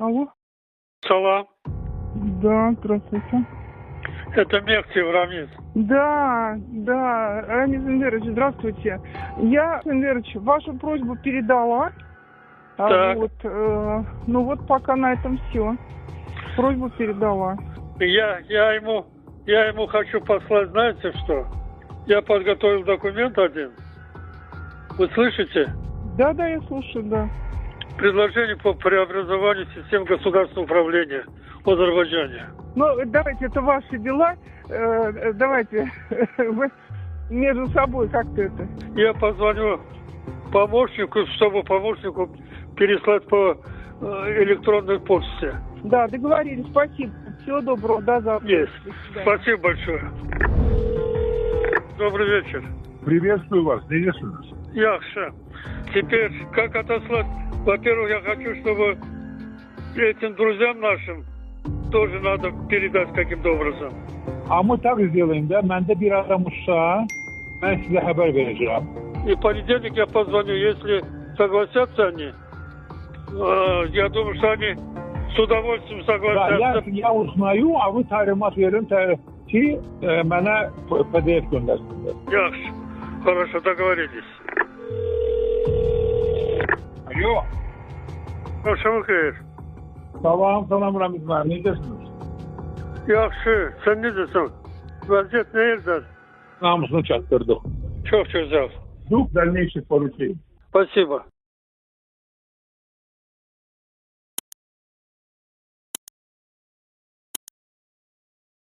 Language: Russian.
Алло. Салам. Да, здравствуйте. Это Мехтиев Рамиз. Да, Рамиз Эндерович, здравствуйте. Я, Эндерович, вашу просьбу передала. Так. Ну вот пока на этом все. Просьбу передала. Я ему хочу послать, знаете что? Я подготовил документ один. Вы слышите? Да, я слушаю, да. Предложение по преобразованию систем государственного управления в Азербайджане. Ну, давайте, это ваши дела. Давайте вы между собой как-то это. Я позвоню помощнику, чтобы помощнику переслать по электронной почте. Да, договорились. Спасибо. Всего доброго. До завтра. Есть. До свидания. Спасибо большое. Добрый вечер. Приветствую вас, приветствую. Яхша. Теперь, как отослать? Во-первых, я хочу, чтобы этим друзьям нашим тоже надо передать каким-то образом. А мы так сделаем, да? Məndə bir adam uşağı, mən sizə xəbər verəcəm. И в понедельник я позвоню, если согласятся они. Я думаю, что они с удовольствием Da, согласятся. ya uznayım, avı təlimat verin ki, mənə PDF göndərsinlər. Яхш. Хорошо, договорились. Alo. Hoşuma gelir. Salam Ramiz müəllim, necəsiniz? Yaxşı, sen ne diyorsun? Vaziyet ne yerden? Namusunu çatdırdıq. Çok güzel. Duq, dəlneyçi poruçuyum. Спасибо.